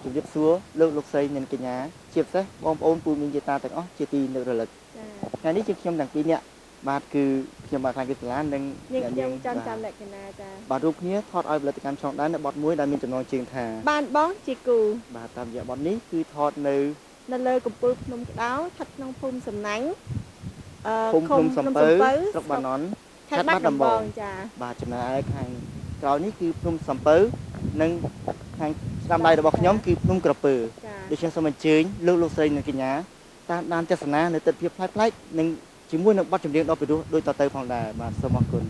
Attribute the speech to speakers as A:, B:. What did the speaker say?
A: ជំរាបសួរលោកស្រីនិងកញ្ញាជាពិសេសបងប្អូនពូមីងយាតាទាំងអស់ជាទីនឹករលឹកថ្ងៃនេះជាខ្ញុំទាំងពីរនាក់បាទគឺខ្ញុំបាទខាងគិតសាលានិង
B: ខ្ញុំចាំលក្ខណៈចា
A: បាទរូបគ្នាថតឲ្យផលិតកម្មឆ្លងដែននៅបទមួយដែលមានចំណងជើងថា
B: បានបងជាគូ
A: បាទតាមរយៈបទនេះគឺថតនៅ
B: លើកំពូលភ្នំក្តៅស្ថិតក្នុងភូមិសំណាញ់
A: ឃុំភ្នំសំពៅស្រុកបាណន់ខេត្តបាត់ដំបង
B: ចា
A: បាទចំណែកខាងក្រោយនេះគឺភ្នំសំពៅនិងខាងស្ដាំដៃរបស់ខ្ញុំគឺភ្នំក្រពើដូច្នេះសូមអញ្ជើញលោកស្រីនិងកញ្ញាតាមដានទស្សនានៅទិដ្ឋភាពប្លែកៗនិងជាមួយនឹងបទចម្រៀងដ៏ពិរោះដូចតទៅផងដែរបាទសូមអរគុណ